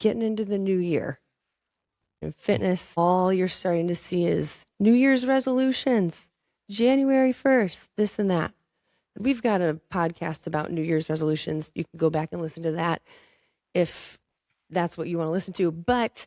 getting into the new year. In fitness, all you're starting to see is New Year's resolutions, January 1st, this and that. We've got a podcast about New Year's resolutions. You can go back and listen to that if that's what you want to listen to. But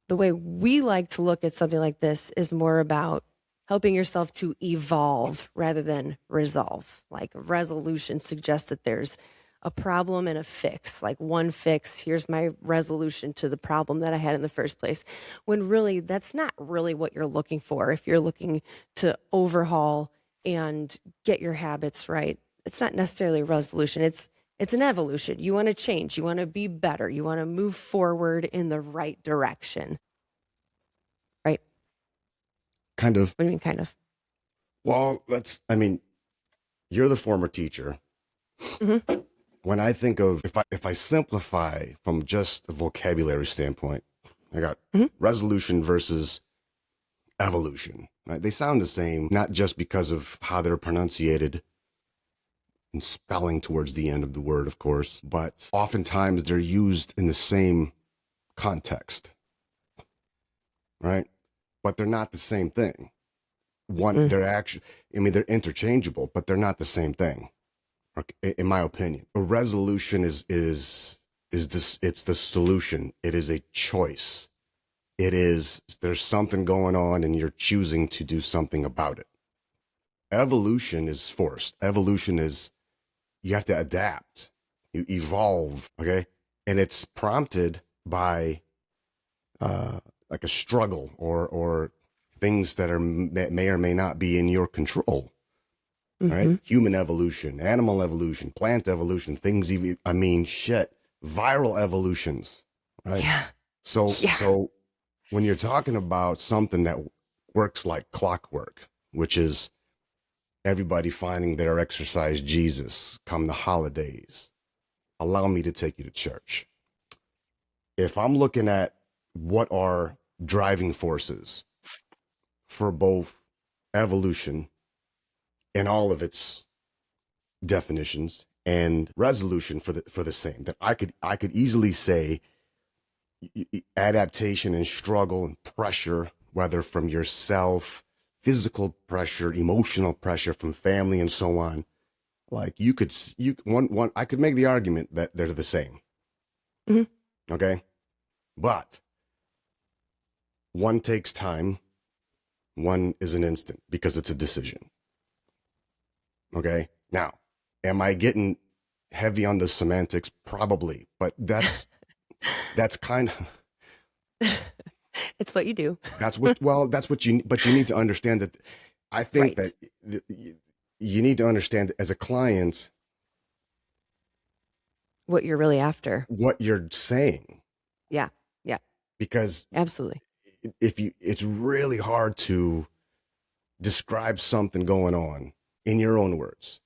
the way we like to look at something like this is more about helping yourself to evolve rather than resolve. Like resolution suggests that there's a problem and a fix. Like one fix, here's my resolution to the problem that I had in the first place. When really, that's not really what you're looking for. If you're looking to overhaul and get your habits right, it's not necessarily a resolution. It's an evolution. You want to change. You want to be better. You want to move forward in the right direction. Right? Kind of. What do you mean, kind of? Well, you're the former teacher. Mm-hmm. When I think of, if I simplify from just a vocabulary standpoint, I got resolution versus evolution. Right? They sound the same, not just because of how they're pronunciated and spelling towards the end of the word, of course, but oftentimes they're used in the same context, right? But they're not the same thing. They're interchangeable, but they're not the same thing, in my opinion. A resolution is this, it's the solution. It is a choice. There's something going on and you're choosing to do something about it. Evolution is forced. Evolution is, you have to adapt, you evolve, okay? And it's prompted by like a struggle or things that may or may not be in your control. Right? Human evolution, animal evolution, plant evolution, viral evolutions, right? Yeah. So when you're talking about something that works like clockwork, which is everybody finding their exercise Jesus come the holidays, allow me to take you to church. If I'm looking at what are driving forces for both evolution and all of its definitions and resolution for the same, that I could easily say adaptation and struggle and pressure, whether from yourself, physical pressure, emotional pressure from family and so on. Like I could make the argument that they're the same. Okay. But one takes time. One is an instant because it's a decision. Okay. Now, am I getting heavy on the semantics? Probably, but that's kind of, It's what you do. but you need to understand that. I think Right. that you need to understand as a client What you're really after. what you're saying. Yeah. Yeah. Because Absolutely. it's really hard to describe something going on in your own words,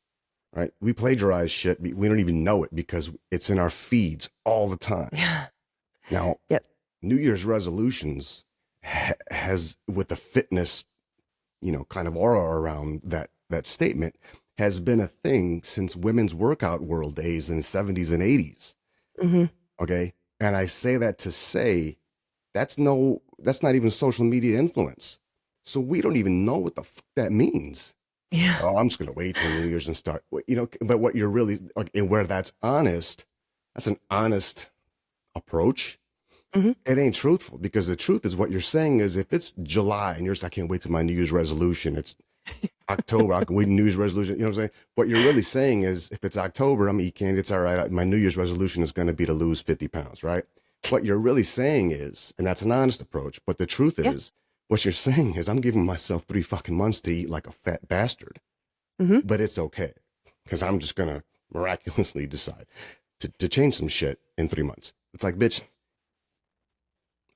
right? We plagiarize shit. We don't even know it because it's in our feeds all the time. Yeah. Now, Yep. New Year's resolutions has, with the fitness, kind of aura around that statement, has been a thing since women's workout world days in the 70s and 80s. Okay. And I say that to say that's not even social media influence. So we don't even know what the fuck that means. Yeah. Oh, I'm just going to wait till New Year's and start, but what you're really like, and where that's an honest approach. It ain't truthful, because the truth is what you're saying is, if it's July and you're just, I can't wait till my New Year's resolution. It's October. I can wait New Year's resolution. You know what I'm saying? What you're really saying is, if it's October, I'm eating candy. It's all right. My New Year's resolution is going to be to lose 50 pounds, right? What you're really saying is, and that's an honest approach, but the truth is, what you're saying is, I'm giving myself 3 fucking months to eat like a fat bastard, but it's okay, because I'm just going to miraculously decide to change some shit in 3 months. It's like, bitch,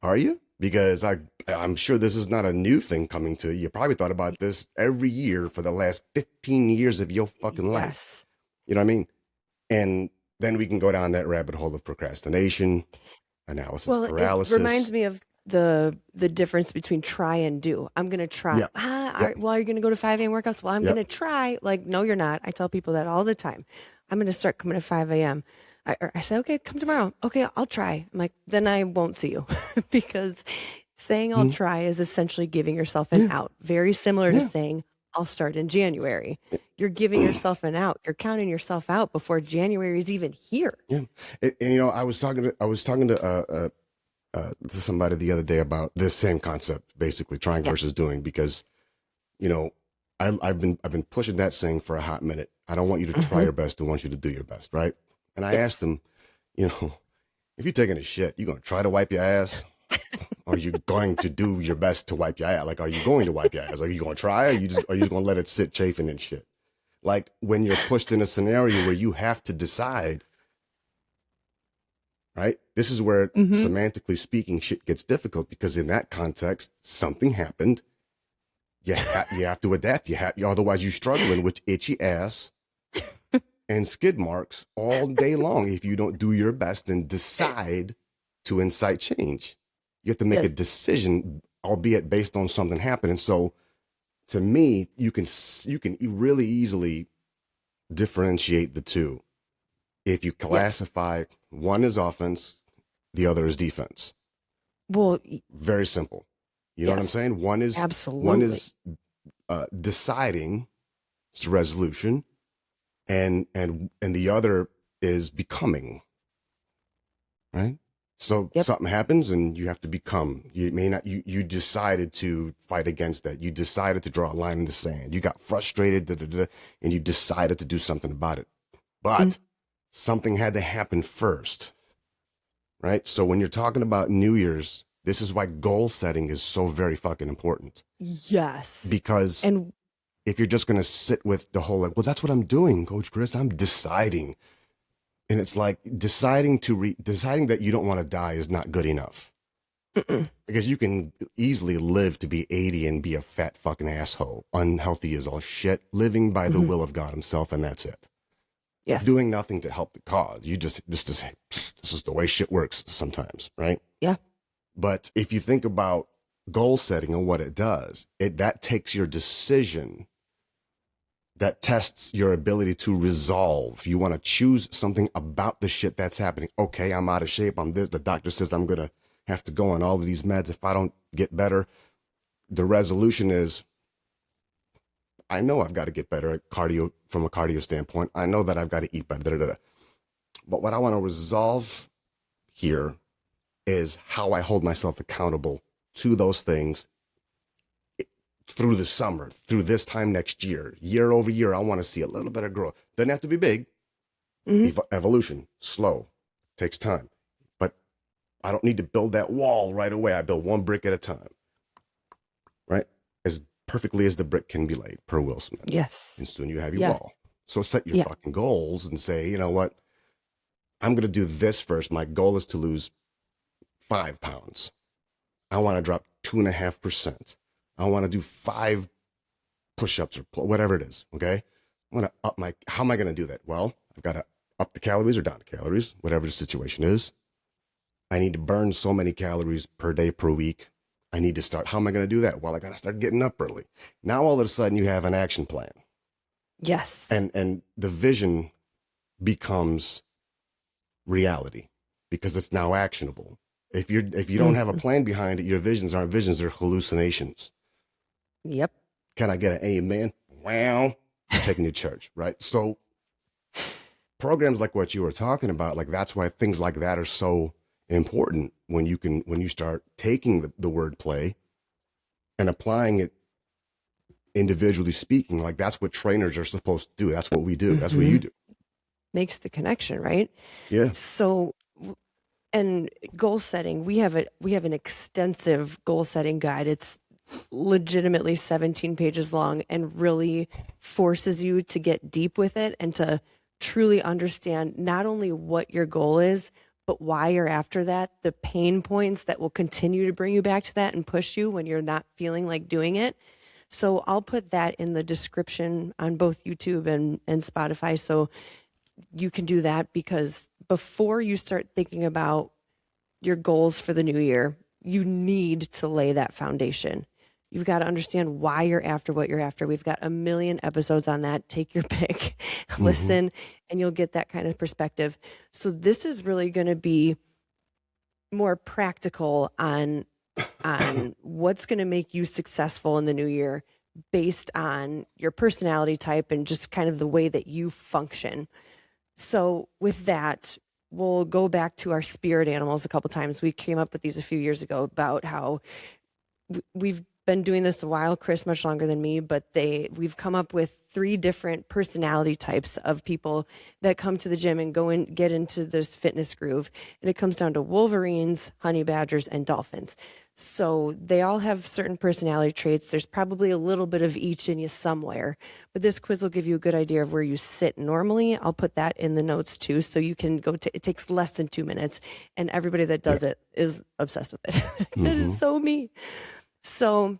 are you? Because I'm sure this is not a new thing coming to you. You probably thought about this every year for the last 15 years of your fucking life. You know what I mean? And then we can go down that rabbit hole of procrastination, analysis paralysis. It reminds me of the difference between try and do. I'm going to try. Well, you're going to go to 5 a.m. workouts? Well, I'm going to try. Like, no, you're not. I tell people that all the time. I'm going to start coming at 5 a.m. I say, okay, come tomorrow. Okay, I'll try. I'm like, then I won't see you because saying I'll Mhm. try is essentially giving yourself an Yeah, out. Very similar to yeah, saying I'll start in January. You're giving yourself an out. You're counting yourself out before January is even here. yeah. And, I was talking to somebody the other day about this same concept, basically trying Yeah. versus doing, because you know, I've been pushing that saying for a hot minute. I don't want you to try Hmm. your best. I want you to do your best, right? And I asked Yes. him, you know, if you're taking a shit, you gonna try to wipe your ass, or are you going to do your best to wipe your ass? Like, are you going to wipe your ass? Are you gonna try? Or are you just gonna let it sit chafing and shit? Like when you're pushed in a scenario where you have to decide, right? This is where Hmm. semantically speaking shit gets difficult, because in that context something happened. You have to adapt. Otherwise you're struggling with itchy ass and skid marks all day long if you don't do your best and decide to incite change. You have to make a Yes. decision, albeit based on something happening. So to me, you can really easily differentiate the two. If you Yes. classify one as offense, the other is defense. Well, Very simple. You know what I'm yes, saying? One absolutely. is deciding, it's resolution, and the other is becoming, right? So Yep. something happens and you have to become. You may not you decided to fight against that. You decided to draw a line in the sand. You got frustrated, and you decided to do something about it. Mm. But something had to happen first, right? So when you're talking about New Year's, this is why goal setting is so very fucking important. Yes. Because And if you're just going to sit with the whole, like, well, that's what I'm doing, Coach Chris, I'm deciding. And it's like deciding that you don't want to die is not good enough, mm-mm. because you can easily live to be 80 and be a fat fucking asshole, unhealthy as all shit, living by the Hmm. will of God himself, and that's it. Yes. Doing nothing to help the cause. You just to say, this is the way shit works sometimes, right? Yeah. But if you think about goal setting and what it does, that takes your decision, that tests your ability to resolve. You want to choose something about the shit that's happening. Okay, I'm out of shape. I'm this. The doctor says I'm going to have to go on all of these meds if I don't get better. The resolution is, I know I've got to get better at cardio from a cardio standpoint. I know that I've got to eat better. Da, da, da. But what I want to resolve here is how I hold myself accountable to those things through the summer, through this time next year, year over year. I want to see a little bit of growth. Doesn't have to be big. Hmm. Evolution, slow, takes time. But I don't need to build that wall right away. I build one brick at a time, right? As perfectly as the brick can be laid, per Will Smith. Yes. And soon you have your Yes. wall. So set your Yeah. fucking goals and say, you know what? I'm going to do this first. My goal is to lose 5 pounds. I want to drop 2.5%. I want to do 5 push-ups or whatever it is. Okay. I want to how am I going to do that? Well, I've got to up the calories or down the calories, whatever the situation is. I need to burn so many calories per day, per week. I need to start. How am I going to do that? Well, I got to start getting up early. Now, all of a sudden you have an action plan, Yes. and the vision becomes reality because it's now actionable. If you don't have a Hmm. plan behind it, your visions aren't visions, they're hallucinations. Yep. Can I get an amen? Wow. Taking you to church, right? So programs like what you were talking about, like that's why things like that are so important when you start taking the word play and applying it individually speaking. Like that's what trainers are supposed to do. That's what we do. That's what Hmm. you do. Makes the connection, right? Yeah. So, and goal setting, we have an extensive goal setting guide. It's legitimately 17 pages long and really forces you to get deep with it and to truly understand not only what your goal is, but why you're after that, the pain points that will continue to bring you back to that and push you when you're not feeling like doing it. So I'll put that in the description on both YouTube and Spotify. So you can do that, because before you start thinking about your goals for the new year, you need to lay that foundation. You've got to understand why you're after what you're after. We've got a million episodes on that. Take your pick, listen, and you'll get that kind of perspective. So this is really going to be more practical on what's going to make you successful in the new year based on your personality type and just kind of the way that you function. So with that, we'll go back to our spirit animals a couple times. We came up with these a few years ago about how we've been doing this a while, Chris, much longer than me, but we've come up with 3 different personality types of people that come to the gym and get into this fitness groove. And it comes down to Wolverines, honey badgers, and dolphins. So they all have certain personality traits. There's probably a little bit of each in you somewhere, but this quiz will give you a good idea of where you sit normally. I'll put that in the notes too. So you can it takes less than 2 minutes, and everybody that does it is obsessed with it. That is so me. So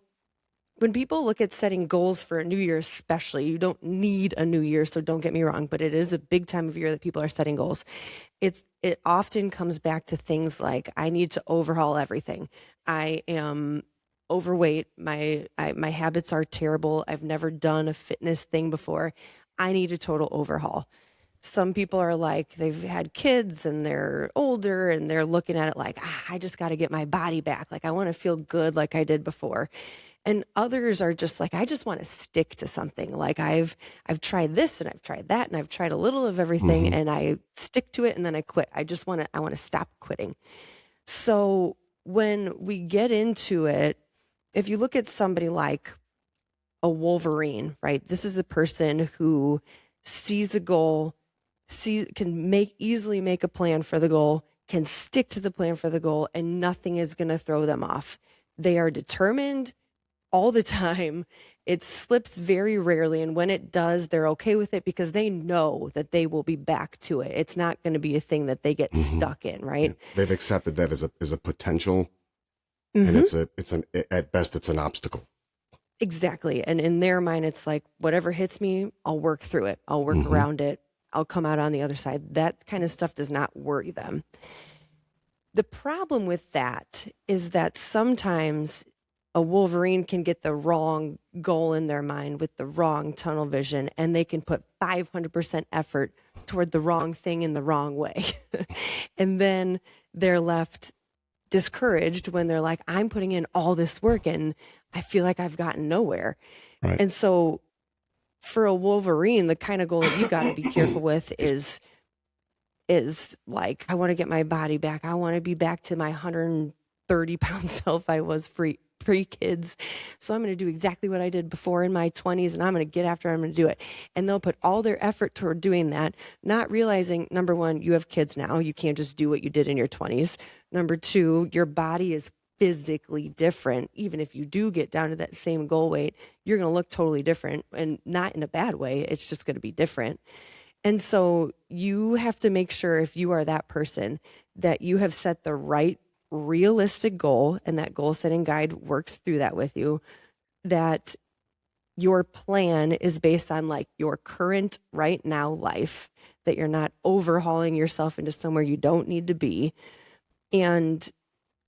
when people look at setting goals for a new year, especially, you don't need a new year, so don't get me wrong, but it is a big time of year that people are setting goals. It often comes back to things like, I need to overhaul everything. I am overweight. My habits are terrible. I've never done a fitness thing before. I need a total overhaul. Some people are like, they've had kids and they're older and they're looking at it like, I just got to get my body back. Like, I want to feel good like I did before. And others are just like, I just want to stick to something. Like I've tried this and I've tried that and I've tried a little of everything and I stick to it and then I quit. I want to stop quitting. So when we get into it, if you look at somebody like a Wolverine, right? This is a person who sees a goal, can easily make a plan for the goal, can stick to the plan for the goal, and nothing is going to throw them off. They are determined all the time. It slips very rarely, and when it does, they're okay with it because they know that they will be back to it. It's not going to be a thing that they get stuck in, right? Yeah. They've accepted that as a potential, and at best it's an obstacle. Exactly. And in their mind, it's like, whatever hits me, I'll work through it. I'll work around it. I'll come out on the other side. That kind of stuff does not worry them. The problem with that is that sometimes a Wolverine can get the wrong goal in their mind with the wrong tunnel vision, and they can put 500% effort toward the wrong thing in the wrong way. And then they're left discouraged when they're like, I'm putting in all this work and I feel like I've gotten nowhere. Right. And so for a Wolverine, the kind of goal that you got to be careful with is like, I want to get my body back. I want to be back to my 130-pound self I was pre-kids. So I'm going to do exactly what I did before in my 20s, and I'm going to get after it. I'm going to do it. And they'll put all their effort toward doing that, not realizing, number one, you have kids now. You can't just do what you did in your 20s. Number two, your body is physically different. Even if you do get down to that same goal weight, you're going to look totally different, and not in a bad way. It's just going to be different. And so you have to make sure, if you are that person, that you have set the right realistic goal, and that goal setting guide works through that with you, that your plan is based on like your current right now life, that you're not overhauling yourself into somewhere you don't need to be, and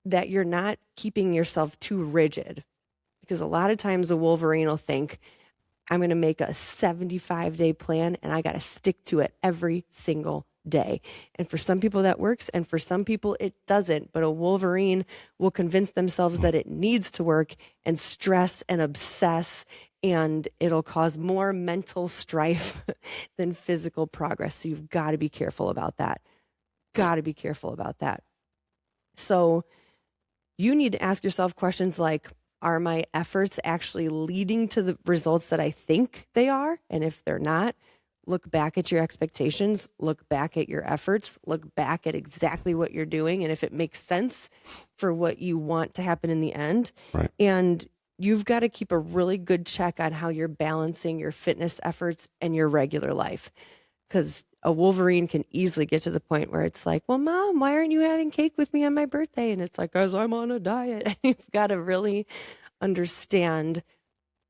that you're not keeping yourself too rigid. Because a lot of times a Wolverine will think, I'm going to make a 75-day plan and I got to stick to it every single day. And for some people that works, and for some people it doesn't. But a Wolverine will convince themselves that it needs to work and stress and obsess, and it'll cause more mental strife than physical progress. So you've got to be careful about that. Got to be careful about that. So you need to ask yourself questions like, are my efforts actually leading to the results that I think they are? And if they're not, look back at your expectations, look back at your efforts, look back at exactly what you're doing, and if it makes sense for what you want to happen in the end. Right. And you've got to keep a really good check on how you're balancing your fitness efforts and your regular life. Because a Wolverine can easily get to the point where it's like, well, Mom, why aren't you having cake with me on my birthday? And it's like, because I'm on a diet. And you've got to really understand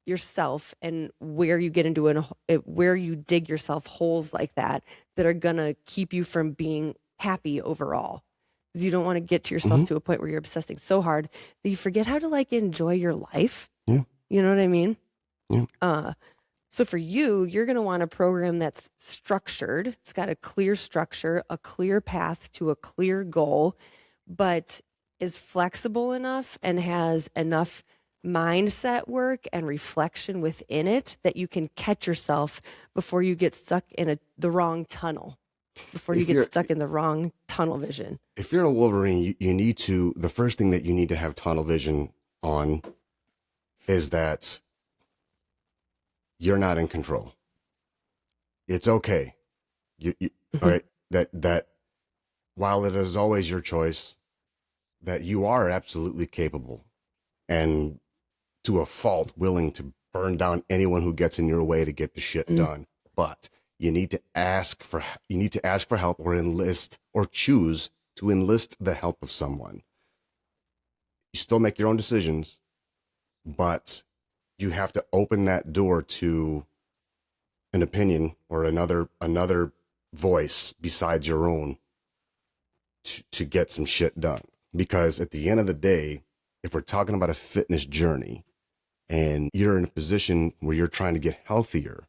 yourself and where you get into where you dig yourself holes like that are going to keep you from being happy overall. Because you don't want to get to yourself to a point where you're obsessing so hard that you forget how to like enjoy your life. Yeah. You know what I mean? Yeah. So for you, you're going to want a program that's structured. It's got a clear structure, a clear path to a clear goal, but is flexible enough and has enough mindset work and reflection within it that you can catch yourself before you get stuck in the wrong tunnel, before you If get you're stuck in the wrong tunnel vision. if you're a Wolverine, you need to, the first thing that you need to have tunnel vision on is that you're not in control. It's okay. All right. That while it is always your choice, that you are absolutely capable and to a fault willing to burn down anyone who gets in your way to get the shit done. But you need to ask for help or enlist or choose to enlist the help of someone. You still make your own decisions, but you have to open that door to an opinion or another voice besides your own to get some shit done. Because at the end of the day, if we're talking about a fitness journey and you're in a position where you're trying to get healthier,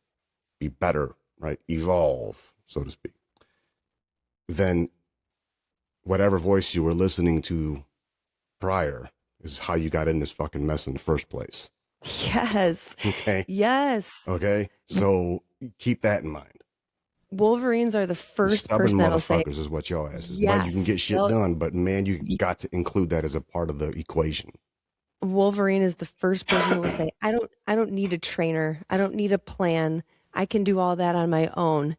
be better, right? Evolve, so to speak, then whatever voice you were listening to prior is how you got in this fucking mess in the first place. Yes. Okay. Yes. Okay. So keep that in mind. Wolverines are the first Stubborn person that'll say, motherfuckers is what your ass is. yes, Like you can get shit done, but man, you got to include that as a part of the equation. Wolverine is the first person who will say, I don't need a trainer. I don't need a plan. I can do all that on my own.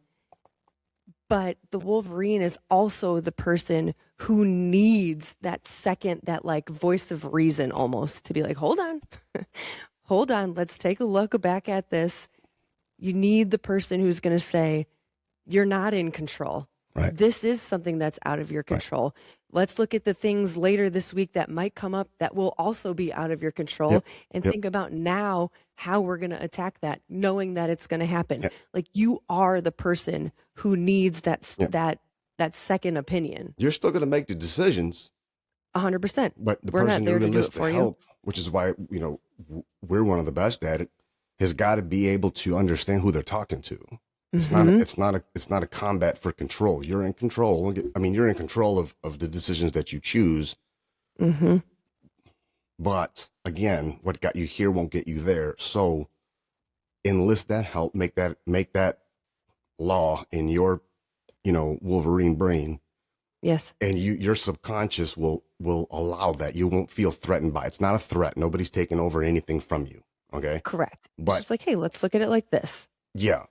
But the Wolverine is also the person who needs that second, that like voice of reason almost to be like, hold on, hold on. Let's take a look back at this. You need the person who's going to say, you're not in control. Right. This is something that's out of your control. Right. Let's look at the things later this week that might come up that will also be out of your control and think about now how we're going to attack that, knowing that it's going to happen. Like you are the person who needs that second opinion. You're still going to make the decisions. 100%. But the we're person not there who to do it enlists for help, you. which is why, we're one of the best at it, has got to be able to understand who they're talking to. It's not a combat for control. You're in control. I mean, you're in control of the decisions that you choose. Mm-hmm. But again, what got you here won't get you there. So enlist that help, make that law in your, Wolverine brain. Yes. And your subconscious will allow that. You won't feel threatened by it. It's not a threat. Nobody's taking over anything from you. Okay. Correct. But it's like, hey, let's look at it like this. Yeah.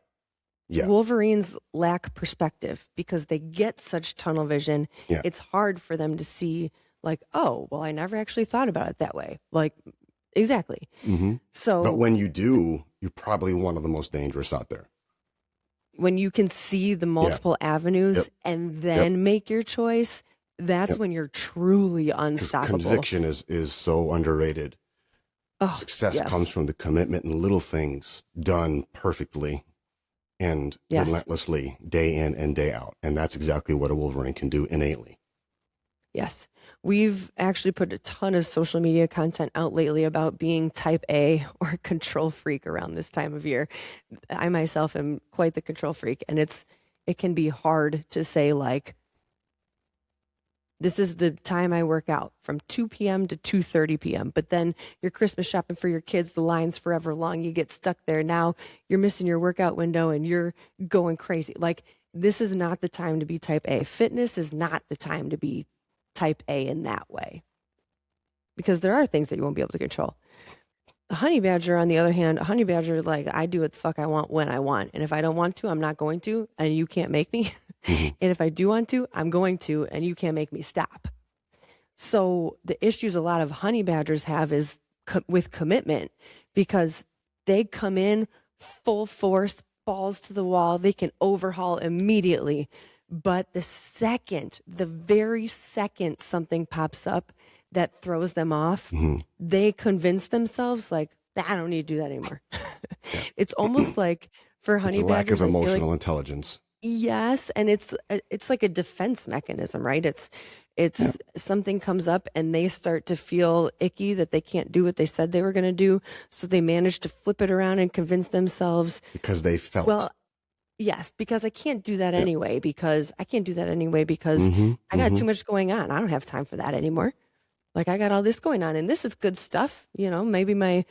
Yeah. Wolverines lack perspective because they get such tunnel vision. Yeah. It's hard for them to see like, oh, well, I never actually thought about it that way. Like, exactly. Mm-hmm. So, but when you do, you're probably one of the most dangerous out there. When you can see the multiple avenues and then make your choice, that's when you're truly unstoppable. Conviction is so underrated. Oh, Success comes from the commitment and little things done perfectly and relentlessly day in and day out. And that's exactly what a Wolverine can do innately. Yes. We've actually put a ton of social media content out lately about being type A or control freak around this time of year. I myself am quite the control freak, and it can be hard to say like, this is the time I work out from 2 p.m. to 2:30 p.m. But then you're Christmas shopping for your kids. The line's forever long. You get stuck there. Now you're missing your workout window and you're going crazy. Like, this is not the time to be type A. Fitness is not the time to be type A in that way, because there are things that you won't be able to control. A honey badger, on the other hand, like, I do what the fuck I want when I want. And if I don't want to, I'm not going to, and you can't make me. And if I do want to, I'm going to, and you can't make me stop. So the issues a lot of honey badgers have is with commitment, because they come in full force, balls to the wall. They can overhaul immediately. But the very second something pops up that throws them off, they convince themselves like, I don't need to do that anymore. It's almost like for honey badgers, lack of emotional intelligence. Yes, and it's like a defense mechanism, right? Yeah. It's something comes up and they start to feel icky that they can't do what they said they were going to do, so they manage to flip it around and convince themselves, Because they felt. well, yes, because I can't do that Yeah. anyway because I can't do that anyway because Mm-hmm. I got Mm-hmm. too much going on. I don't have time for that anymore. Like I got all this going on and this is good stuff, maybe my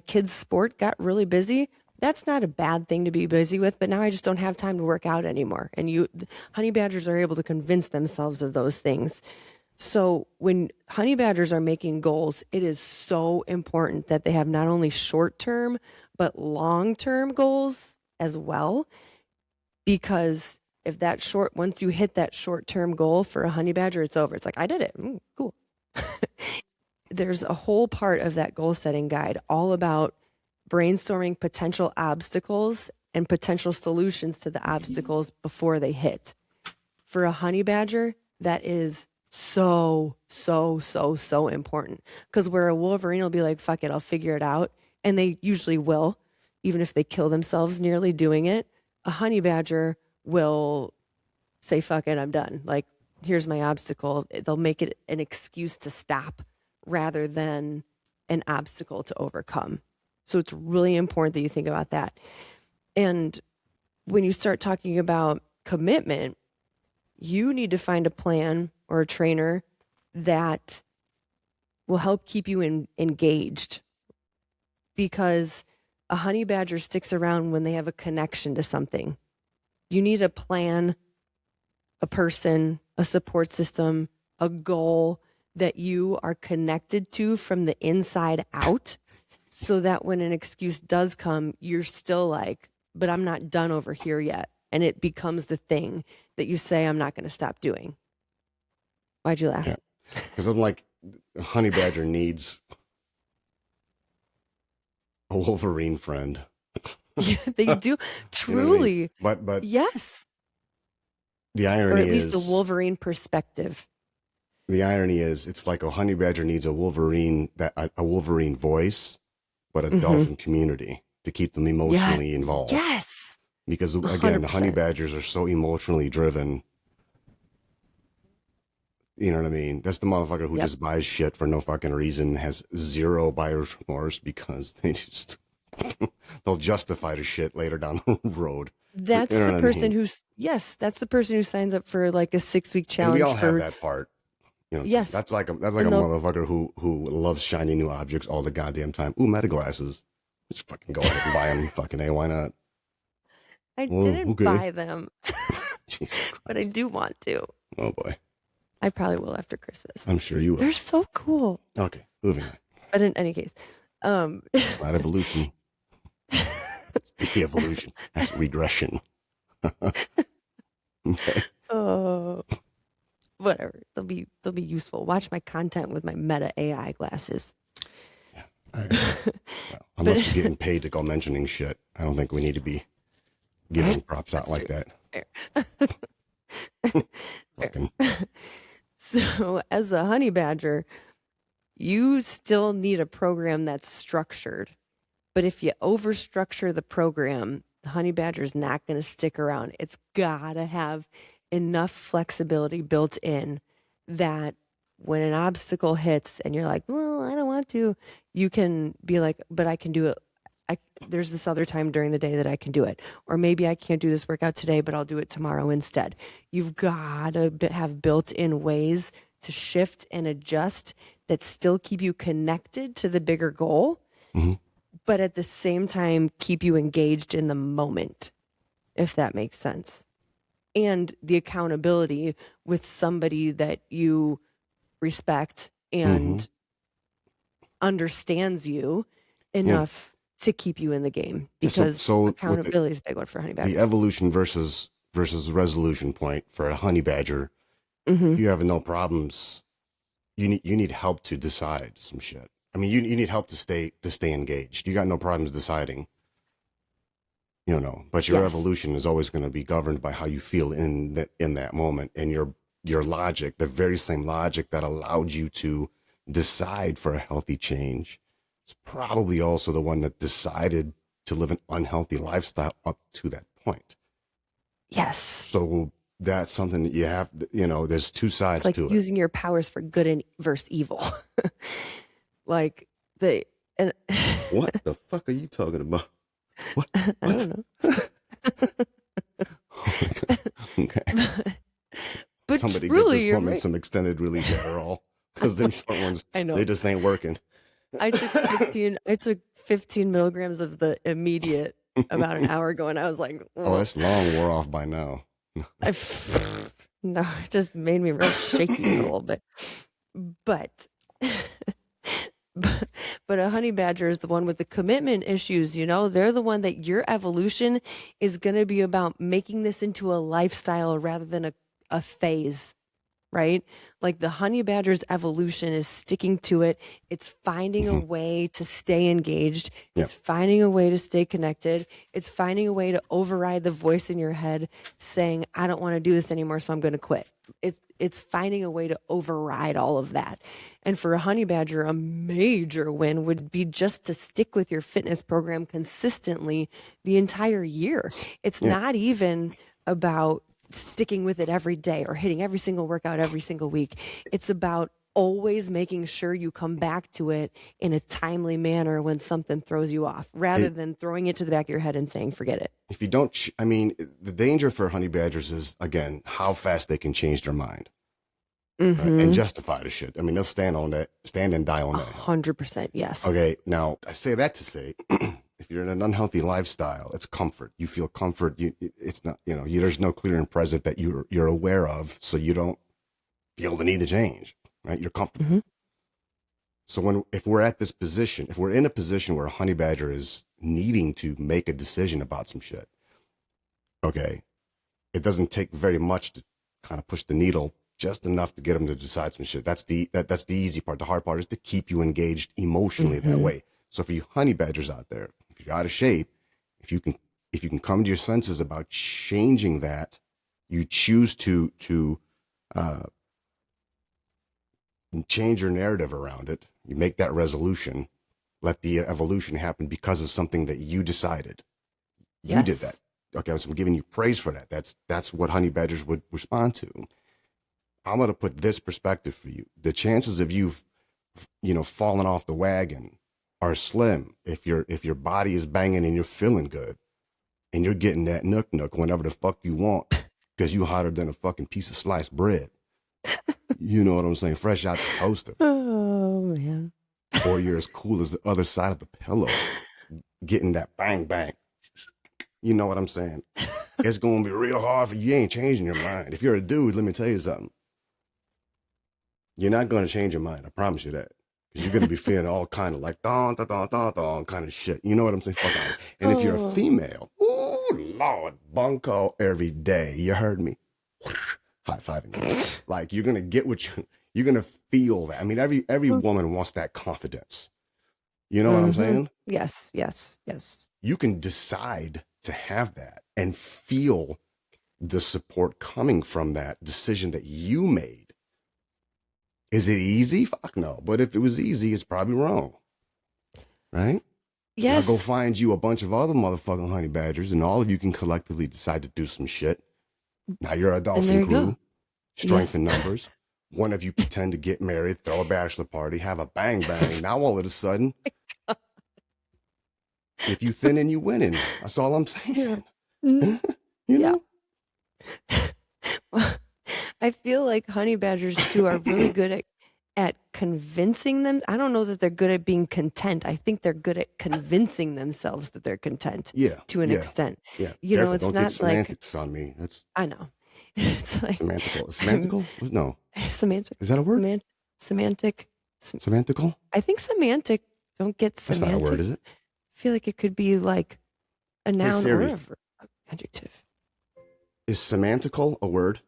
kids' sport got really busy. That's not a bad thing to be busy with, but now I just don't have time to work out anymore. And honey badgers are able to convince themselves of those things. So when honey badgers are making goals, it is so important that they have not only short-term but long-term goals as well, because if once you hit that short-term goal for a honey badger, it's over. It's like, I did it. Cool. There's a whole part of that goal setting guide all about brainstorming potential obstacles and potential solutions to the obstacles before they hit. For a honey badger, that is so, so, so, so important. Because where a wolverine will be like, fuck it, I'll figure it out. And they usually will, even if they kill themselves nearly doing it. A honey badger will say, fuck it, I'm done. Like, here's my obstacle. They'll make it an excuse to stop rather than an obstacle to overcome. So it's really important that you think about that. And when you start talking about commitment, you need to find a plan or a trainer that will help keep you engaged, because a honey badger sticks around when they have a connection to something. You need a plan, a person, a support system, a goal that you are connected to from the inside out, so that when an excuse does come, you're still like, but I'm not done over here yet. And it becomes the thing that you say, I'm not going to stop doing. Why'd you laugh? Yeah. Because I'm like, a honey badger needs a wolverine friend. Yeah, they do. You know what I mean? Truly. But Yes. the Or irony at least is the Wolverine perspective. it's like a honey badger needs a wolverine voice, but a Mhm. dolphin community to keep them emotionally Yes. involved. Yes. Because again, the honey 100%. badgers are so emotionally driven. You know what I mean? That's the motherfucker who Yep. just buys shit for no fucking reason, has zero buyer's remorse because they just they'll justify the shit later down the road. That's You know the what I person mean? that's the person who signs up for like a 6-week And we challenge all have for, that part. You know, yes. that's like a And they'll, motherfucker who loves shiny new objects all the goddamn time. Ooh, meta glasses. Just fucking go ahead and buy them. Fucking A, why not? I Oh, didn't okay. buy them, Jesus but I Christ. do want to. Oh boy. I probably will after Christmas. I'm sure you will. They're so cool. Okay, moving on. But in any case, It's not evolution. It's de-evolution. That's regression. Okay. oh, whatever. They'll be useful. Watch my content with my Meta AI glasses. Well, unless we're getting paid to go mentioning shit, I don't think we need to be giving props out like that. Fair. Fucking, So, as a honey badger, you still need a program that's structured. But if you overstructure the program, the honey badger's not going to stick around. It's got to have enough flexibility built in that when an obstacle hits and you're like, well, I don't want to, you can be like, but I can do it. There's this other time during the day that I can do it. Or maybe I can't do this workout today, but I'll do it tomorrow instead. You've got to have built in ways to shift and adjust that still keep you connected to the bigger goal, but at the same time, keep you engaged in the moment, if that makes sense. And the accountability with somebody that you respect and understands you enough to keep you in the game, because so accountability is a big one for honey badger. the evolution versus resolution point for a honey badger, you have no problems. You need help to decide some shit. I mean, you need help to stay engaged. You got no problems deciding. You know, but your Yes. evolution is always going to be governed by how you feel in that moment, and your logic, the very same logic that allowed you to decide for a healthy change, is probably also the one that decided to live an unhealthy lifestyle up to that point. Yes. So that's something that you have, there's two It's sides like to it. using your powers for good and versus evil. Like the and What the fuck are you talking about? What? I What? don't know. Okay. But Somebody get truly, this you're woman right. some extended release Adderall because them short ones, I know. they just ain't working. I took 15 milligrams of the immediate about an hour ago, and I was like, Oh, that's long wore off by now. no, it just made me real shaky a little bit. But, but a honey badger is the one with the commitment issues. They're the one that your evolution is going to be about making this into a lifestyle rather than a phase. Right? Like the honey badger's evolution is sticking to it. It's finding a way to stay engaged. It's finding a way to stay connected. It's finding a way to override the voice in your head saying, I don't want to do this anymore, so I'm going to quit. It's finding a way to override all of that. And for a honey badger, a major win would be just to stick with your fitness program consistently the entire year. It's not even about sticking with it every day or hitting every single workout every single week. It's about always making sure you come back to it in a timely manner when something throws you off, rather than throwing it to the back of your head and saying, forget it. If you don't, the danger for honey badgers is, again, how fast they can change their mind right? And justify the shit. I mean, they'll stand and die on that. 100%. Yes. Okay. Now, I say that to say, if you're in an unhealthy lifestyle, it's comfort. You feel comfort. It's not, there's no clear and present that you're aware of, so you don't feel the need to change, right? You're comfortable. So if we're at this position, if we're in a position where a honey badger is needing to make a decision about some shit, okay, it doesn't take very much to kind of push the needle, just enough to get them to decide some shit. That's the easy part. The hard part is to keep you engaged emotionally that way. So for you honey badgers out there, if you're out of shape, if you can come to your senses about changing that, you choose to change your narrative around it. You make that resolution. Let the evolution happen because of something that you decided. You did that. Okay, so I'm giving you praise for that. That's what honey badgers would respond to. I'm going to put this perspective for you. The chances of you falling off the wagon are slim if your body is banging and you're feeling good and you're getting that nook whenever the fuck you want because you hotter than a fucking piece of sliced bread. You know what I'm saying? Fresh out the toaster. Oh, man. Or you're as cool as the other side of the pillow getting that bang bang. You know what I'm saying? It's going to be real hard for you. You ain't changing your mind. If you're a dude, let me tell you something. You're not going to change your mind. I promise you that. Because you're going to be feeling all kind of like, don, don, don, don, don, kind of shit. You know what I'm saying? Fuck out. And if you're a female, ooh, Lord, bunko every day. You heard me? High fiving you. Like, you're going to get you're going to feel that. I mean, every woman wants that confidence. You know what I'm saying? Yes. You can decide to have that and feel the support coming from that decision that you made. Is it easy? Fuck no. But if it was easy, it's probably wrong. Right? Yes. Now go find you a bunch of other motherfucking honey badgers and all of you can collectively decide to do some shit. Now you're a dolphin crew. Go. Strength in numbers. One of you pretend to get married, throw a bachelor party, have a bang bang. Now all of a sudden, if you thinning, you winning. That's all I'm saying. You know? I feel like honey badgers too are really good at convincing them. I don't know that they're good at being content. I think they're good at convincing themselves that they're content. To an extent. Yeah. You Careful, know, it's don't not get semantics on me. That's I know. It's like semantical. Semantical? No. Semantic. Is that a word? Semantic. Semantical? I think semantic. Don't get That's semantic. not a word, is it? I feel like it could be like a noun or Siri. a adjective. Is semantical a word?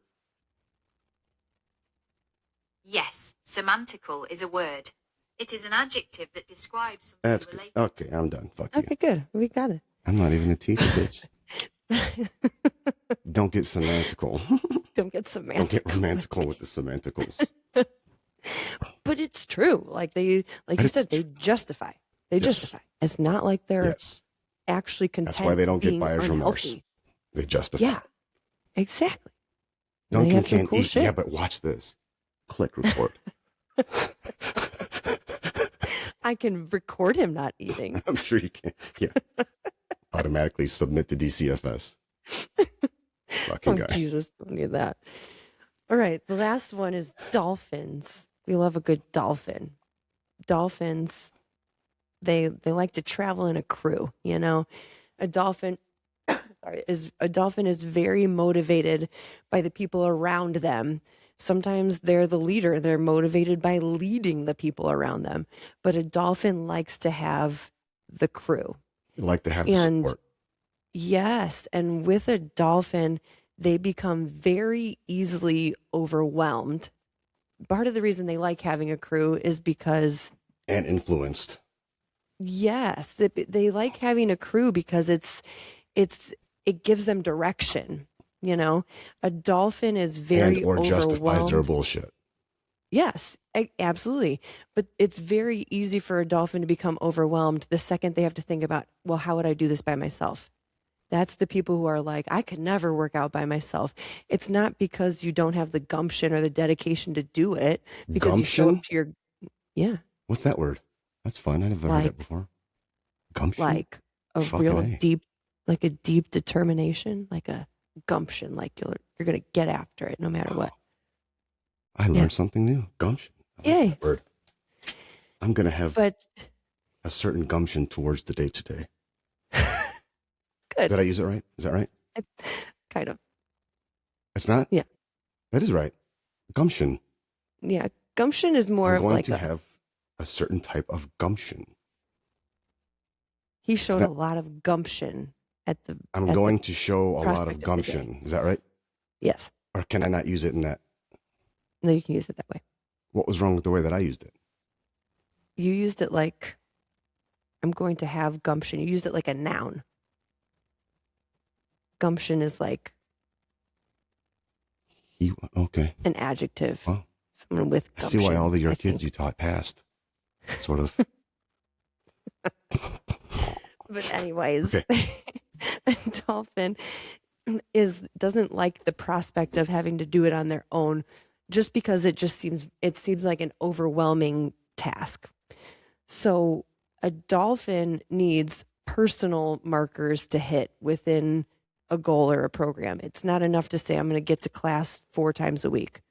Yes, semantical is a word. It is an adjective that describes something That's good. related. Okay, I'm done. Fuck you. Okay, good. We got it. I'm not even a teacher, bitch. Don't get semantical. Don't get semantic. Don't get romantical with the semanticals. But it's true. Like you said, they justify. They justify. It's not like they're Yes. actually content. That's why they don't get being buyer's remorse. unhealthy. They justify. Yeah. Exactly. They Duncan have some can't cool eat. shit. Yeah, but watch this. Click record. I can record him not eating. I'm sure you can. Yeah. Automatically submit to DCFS. Fucking Oh, guy. Jesus, don't need that. All right, the last one is dolphins. We love a good dolphin. Dolphins, they like to travel in a crew, you know. A dolphin a dolphin is very motivated by the people around them. Sometimes they're the leader. They're motivated by leading the people around them. But a dolphin likes to have the crew. You like to have the And support. yes, and with a dolphin, they become very easily overwhelmed. Part of the reason they like having a crew is because, And influenced. yes, they like having a crew because it gives them direction. You know, a dolphin is very And or justifies their overwhelmed. bullshit. Yes, absolutely. But it's very easy for a dolphin to become overwhelmed the second they have to think about, well, how would I do this by myself? That's the people who are like, I could never work out by myself. It's not because you don't have the gumption or the dedication to do it, because you show Gumption? up to your, yeah, What's that word? That's fun. I never heard it before. Gumption? like a Fucking real A. deep, like a deep determination, like a gumption, like you're going to get after it no matter what. I learned something new. Gumption. I like Yay. that word. I'm going to have But a certain gumption towards the day today. good, Did I use it right? Is that right? kind of. It's not? Yeah. That is right. Gumption. Yeah. Gumption is more I'm of going like to have a certain type of gumption. he showed not- a lot of gumption at the, I'm at the- going to show a lot prospect of of the gumption. Is that right? yes. Or can I not use it in that? No, you can use it that way. What was wrong with the way that I used it? You used it like, I'm going to have gumption. You used it like a noun. Gumption is like Okay. an adjective. Well, Someone with I gumption. see why all of your I kids think. you taught passed. Sort of. But anyways, Okay. a dolphin doesn't like the prospect of having to do it on their own, just because it seems like an overwhelming task. So a dolphin needs personal markers to hit within a goal or a program. It's not enough to say, I'm going to get to class 4 times a week.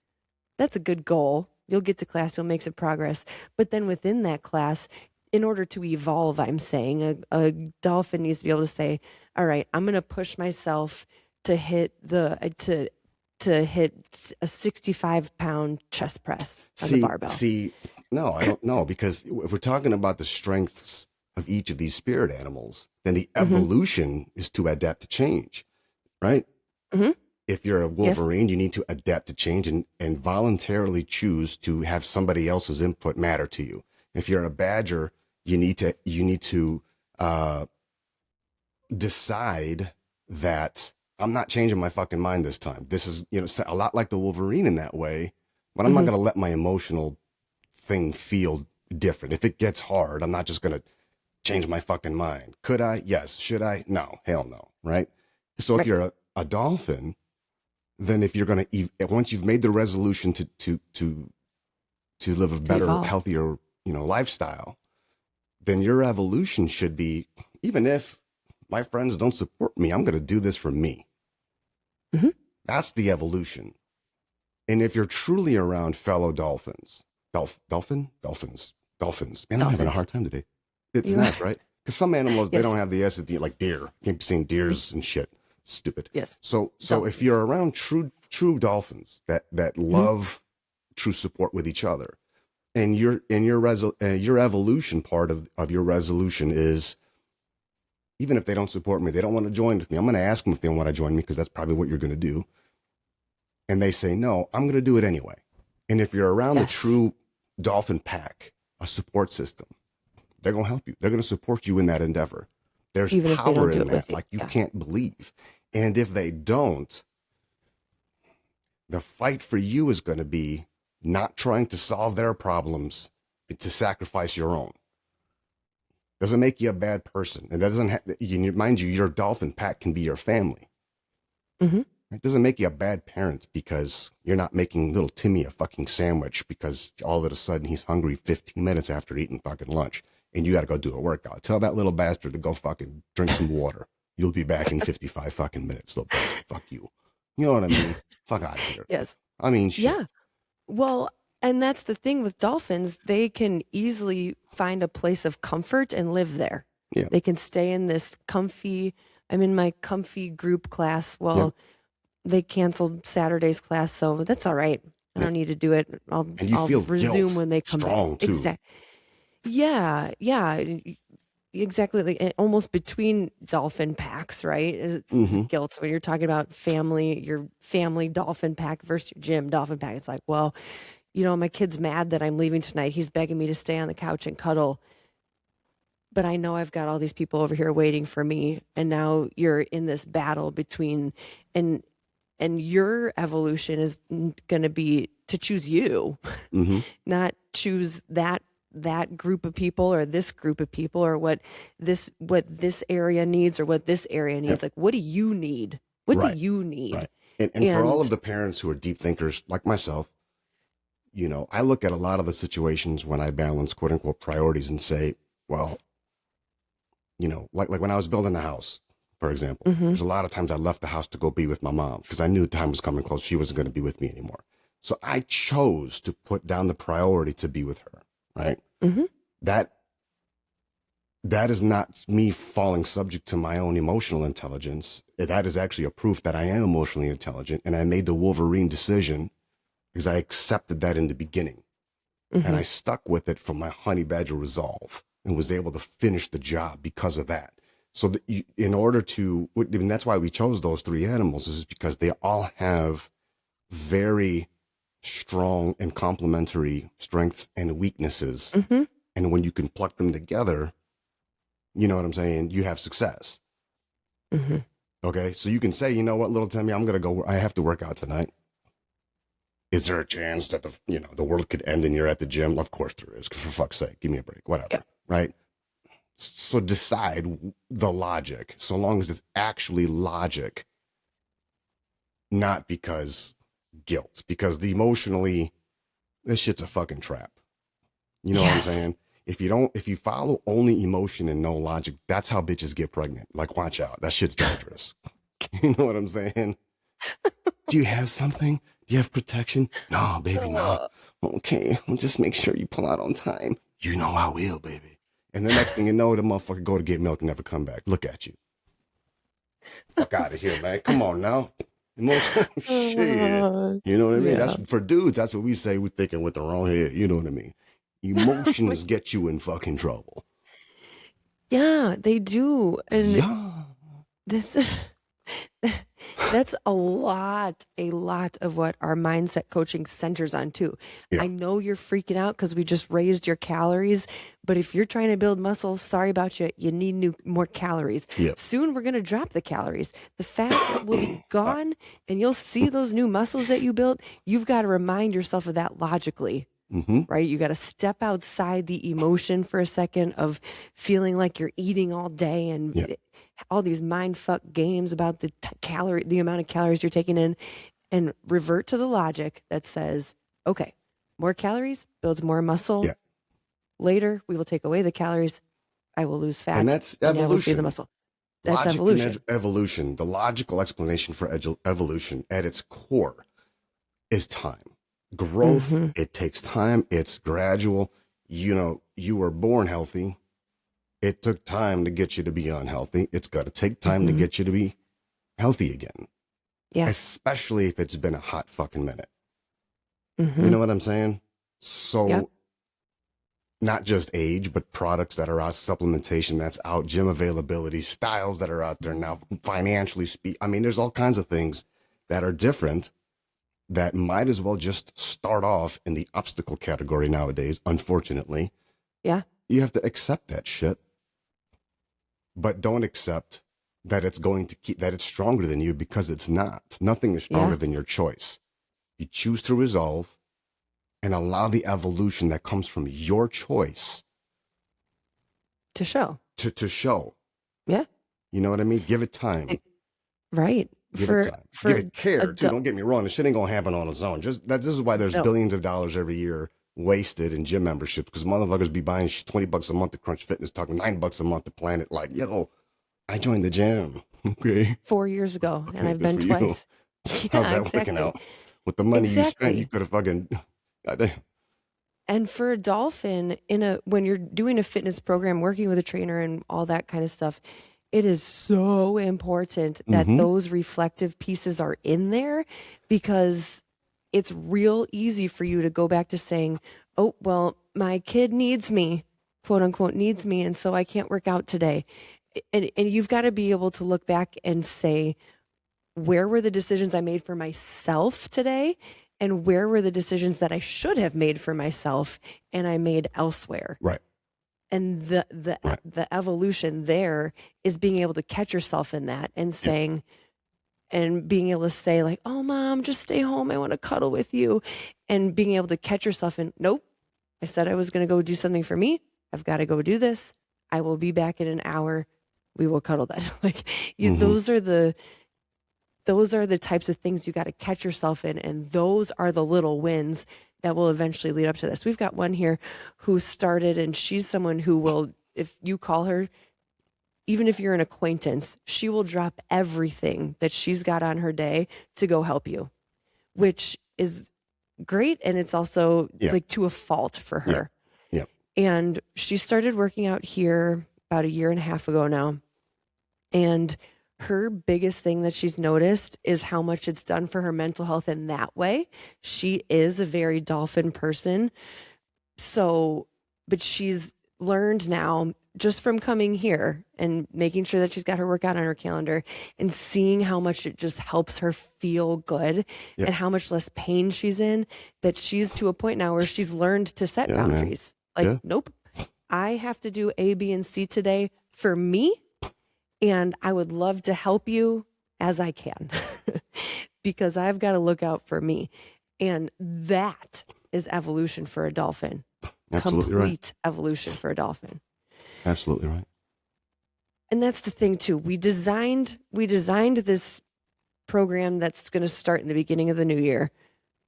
That's a good goal. You'll get to class, you'll make some progress. But then within that class, in order to evolve, I'm saying a dolphin needs to be able to say, all right, I'm going to push myself to hit to hit a 65-pound chest press on the barbell. No, I don't know, because if we're talking about the strengths of each of these spirit animals, then the evolution is to adapt to change, right? Mhm. If you're a Wolverine, you need to adapt to change and voluntarily choose to have somebody else's input matter to you. If you're a Badger, you need to decide that I'm not changing my fucking mind this time. This is, a lot like the Wolverine in that way, but I'm not going to let my emotional thing feel different. If it gets hard, I'm not just going to change my fucking mind. Could I? Yes. Should I? No. Hell no. Right? So if you're a dolphin, then if you're going to, once you've made the resolution to live a better, evolve. healthier, lifestyle, then your evolution should be, even if my friends don't support me, I'm going to do this for me. Mhm. That's the evolution. And if you're truly around fellow dolphins, dolphins, man, I'm having a hard time today. It's You an S, right? Because some animals, they Yes. don't have the S at the, like deer. Can't be saying deers and shit. Stupid. Yes. So if Dolphins. you're around true dolphins that love true support with each other, and your evolution part of your resolution is, even if they don't support me, they don't want to join with me, I'm going to ask them if they want to join me, because that's probably what you're going to do. And they say no, I'm going to do it anyway. And if you're around a Yes. true dolphin pack, a support system, they're going to help you. They're going to support you in that endeavor. There's Even if they don't power do in it with that, you. like you Yeah. can't believe. And if they don't, the fight for you is going to be not trying to solve their problems, but to sacrifice your own. Doesn't make you a bad person. It doesn't mind you, your dolphin pack can be your family. Mhm. It doesn't make you a bad parent because you're not making little Timmy a fucking sandwich because all of a sudden he's hungry 15 minutes after eating fucking lunch and you got to go do a workout. Tell that little bastard to go fucking drink some water. You'll be back in 55 fucking minutes, little bastard. Fuck you. You know what I mean? Fuck out of here. Yes. I mean, shit. Yeah. Well, and that's the thing with dolphins. They can easily find a place of comfort and live there. Yeah. They can stay in this comfy, I'm in my comfy group class. Well, they canceled Saturday's class, so that's all right. I don't need to do it. I'll feel resume guilt, when they come strong, back. too. Yeah. Exactly. Like almost between dolphin packs, right? Is guilt when you're talking about family, your family dolphin pack versus your gym dolphin pack. It's like, well, my kid's mad that I'm leaving tonight. He's begging me to stay on the couch and cuddle. But I know I've got all these people over here waiting for me. And now you're in this battle between, and your evolution is going to be to choose you, not choose that group of people or this group of people or what this area needs or what this area needs. Like, what do you need? What do you need? Right. And for all of the parents who are deep thinkers like myself, I look at a lot of the situations when I balance quote unquote priorities and say, well, like when I was building the house, for example, there's a lot of times I left the house to go be with my mom because I knew the time was coming close. She wasn't going to be with me anymore. So I chose to put down the priority to be with her. Right. That is not me falling subject to my own emotional intelligence. That is actually a proof that I am emotionally intelligent. And I made the Wolverine decision because I accepted that in the beginning and I stuck with it from my honey badger resolve and was able to finish the job because of that. So that in order to, and that's why we chose those three animals, is because they all have very strong and complementary strengths and weaknesses. And when you can pluck them together, you know what I'm saying? You have success. Okay. So you can say, you know what, little Timmy, I have to work out tonight. Is there a chance that the world could end and you're at the gym? Of course there is. For fuck's sake, give me a break, whatever. Yeah. Right. So decide the logic, so long as it's actually logic, not because guilt, because this shit's a fucking trap. You know what I'm saying? If you follow only emotion and no logic, that's how bitches get pregnant. Like, watch out. That shit's dangerous. You know what I'm saying? Do you have something? Do you have protection? No, baby, no. Okay, well, just make sure you pull out on time. You know I will, baby. And the next thing you know, the motherfucker go to get milk and never come back. Look at you. Fuck out of here, man. Come on now. Emotion. Shit. You know what I mean? That's for dudes. That's what we say. We're thinking with the wrong head. You know what I mean? Emotions get you in fucking trouble. Yeah, they do. And that's a lot of what our mindset coaching centers on too. Yeah. I know you're freaking out because we just raised your calories, but if you're trying to build muscle, sorry about you. You need more calories. Yep. Soon we're going to drop the calories. The fat will be gone and you'll see those new muscles that you built. You've got to remind yourself of that logically. Right? You got to step outside the emotion for a second of feeling like you're eating all day and all these mind fuck games about the amount of calories you're taking in, and revert to the logic that says, okay, more calories builds more muscle. Yeah. Later, we will take away the calories. I will lose fat. And that's evolution. I will see the muscle. That's Logic evolution. Evolution. The logical explanation for evolution at its core is time. Growth, it takes time. It's gradual. You were born healthy. It took time to get you to be unhealthy. It's got to take time to get you to be healthy again. Yeah. Especially if it's been a hot fucking minute. You know what I'm saying? So not just age, but products that are out, supplementation that's out, gym availability, styles that are out there now, financially speak. I mean, there's all kinds of things that are different that might as well just start off in the obstacle category nowadays, unfortunately. Yeah. You have to accept that shit. But don't accept that it's that it's stronger than you, because it's not. Nothing is stronger than your choice. You choose to resolve and allow the evolution that comes from your choice to show. To show. Yeah. You know what I mean? Give it time. Right. Give for it time. for Give it care too. adult, Don't get me wrong. This shit ain't gonna happen on its own. This is why there's no, billions of dollars every year wasted in gym memberships because motherfuckers be buying $20 a month to Crunch Fitness, talking $9 a month to Planet. Like, yo, I joined the gym. Okay, 4 years ago, and I've good been for you. twice. How's Yeah, that working exactly. out? With the money you spent, you Exactly. could have fucking. Goddamn. And for a dolphin, when you're doing a fitness program, working with a trainer and all that kind of stuff, it is so important that Mm-hmm. those reflective pieces are in there, because it's real easy for you to go back to saying, "Oh, well, my kid needs me, quote unquote needs me, and so I can't work out today." And you've got to be able to look back and say, where were the decisions I made for myself today? And where were the decisions that I should have made for myself and I made elsewhere? Right. And Right. the evolution there is being able to catch yourself in that and Yeah. saying, and being able to say, like, "Oh, mom, just stay home. I want to cuddle with you." And being able to catch yourself in, "Nope, I said I was going to go do something for me. I've got to go do this. I will be back in an hour. We will cuddle then." Like, Mhm. those are the types of things you got to catch yourself in. And those are the little wins that will eventually lead up to this. We've got one here who started, and she's someone who will, if you call her, even if you're an acquaintance, she will drop everything that she's got on her day to go help you, which is great. And it's also Yeah. like to a fault for Yeah. her. Yeah. And she started working out here about a year and a half ago now. And her biggest thing that she's noticed is how much it's done for her mental health in that way. She is a very dolphin person. So, but she's learned now just from coming here and making sure that she's got her workout on her calendar and seeing how much it just helps her feel good Yeah. and how much less pain she's in, that she's to a point now where she's learned to set Yeah, man. boundaries. Like, Yeah. nope, I have to do A, B, and C today for me. And I would love to help you as I can because I've got to look out for me. And that is evolution for a dolphin. Absolutely right. Complete evolution for a dolphin. Absolutely right. And that's the thing too. We designed this program that's going to start in the beginning of the new year.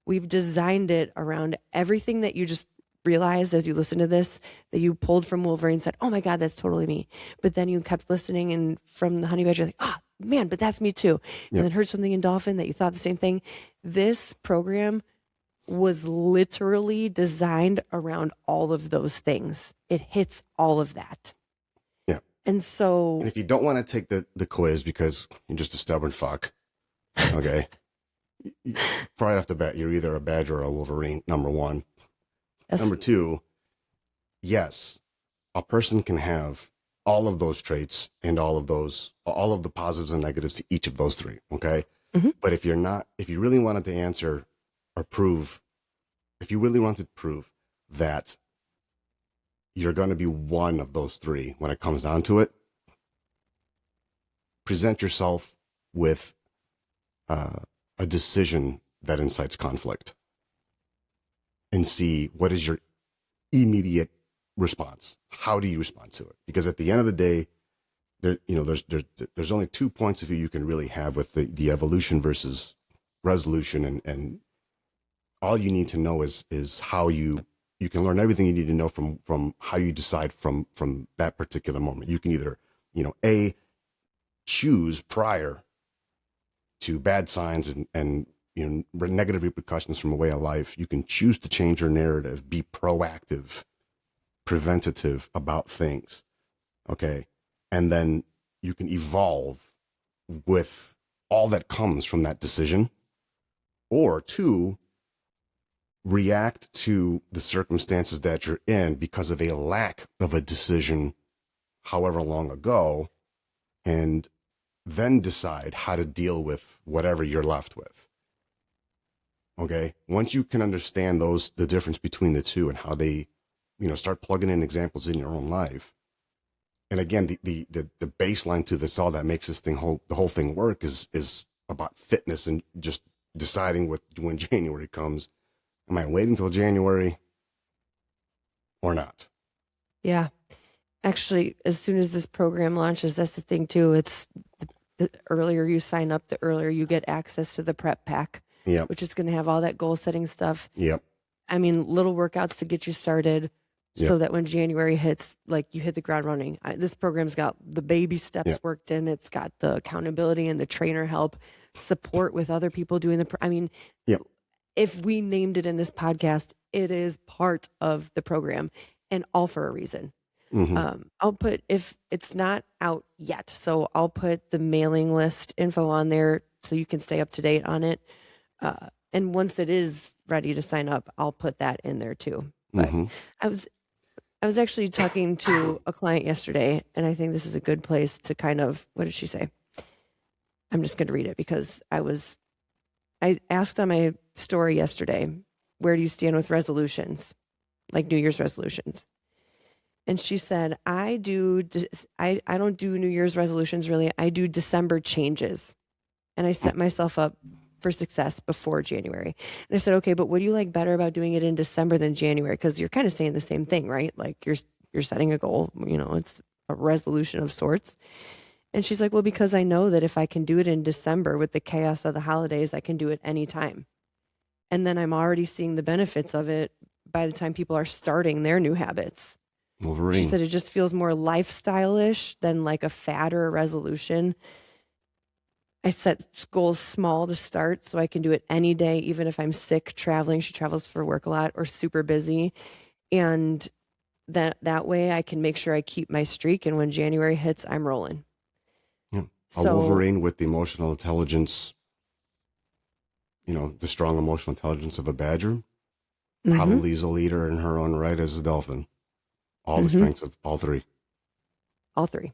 We've designed it around everything that you just realized as you listen to this, that you pulled from Wolverine and said, "Oh my God, that's totally me." But then you kept listening, and from the honey badger, like, "Oh man, but that's me too." Yeah. And then heard something in dolphin that you thought the same thing. This program was literally designed around all of those things. It hits all of that. Yeah. And so, And if you don't want to take the quiz because you're just a stubborn fuck, okay, right off the bat, you're either a badger or a wolverine, number one. that's- Number two, yes, a person can have all of those traits and all of the positives and negatives to each of those three, okay? Mhm. But if you really wanted to answer or prove, if you really wanted to prove that you're going to be one of those three when it comes down to it, present yourself with a decision that incites conflict and see what is your immediate response. How do you respond to it? Because at the end of the day, there's only 2 points of view you can really have with the evolution versus resolution, and all you need to know is how you can learn everything you need to know from how you decide from that particular moment. You can either, A, choose prior to bad signs and negative repercussions from a way of life. You can choose to change your narrative, be proactive, preventative about things, okay? And then you can evolve with all that comes from that decision. Or two, react to the circumstances that you're in because of a lack of a decision however long ago, and then decide how to deal with whatever you're left with. Okay? Once you can understand the difference between the two and how they, start plugging in examples in your own life. And again, the baseline to this, all that makes the whole thing work is about fitness and just deciding when January comes. Am I waiting until January or not? yeah. Actually, as soon as this program launches, that's the thing too. It's the earlier you sign up, the earlier you get access to the prep pack, Yep. which is going to have all that goal setting stuff. Yep. I mean, little workouts to get you started so that when January hits, like you hit the ground running. This program's got the baby steps worked in. It's got the accountability and the trainer help, support with other people doing if we named it in this podcast, it is part of the program and all for a reason. I'll put, if it's not out yet, so I'll put the mailing list info on there so you can stay up to date on it. And once it is ready to sign up, I'll put that in there too. But I was actually talking to a client yesterday, and I think this is a good place to kind of, what did she say? I'm just going to read it because I asked on my story yesterday, where do you stand with resolutions, like New Year's resolutions? And she said, I don't do New Year's resolutions really. I do December changes. And I set myself up for success before January. And I said, okay, but what do you like better about doing it in December than January? Because you're kind of saying the same thing, right? Like you're setting a goal, it's a resolution of sorts. And she's like, well, because I know that if I can do it in December with the chaos of the holidays, I can do it anytime. And then I'm already seeing the benefits of it by the time people are starting their new habits. Wolverine. She said it just feels more lifestyle-ish than like a fad or a resolution. I set goals small to start so I can do it any day, even if I'm sick, traveling. She travels for work a lot or super busy. And that way I can make sure I keep my streak. And when January hits, I'm rolling. Yeah. A Wolverine with the emotional intelligence, the strong emotional intelligence of a badger, probably is a leader in her own right as a dolphin. All the strengths of all three. All three.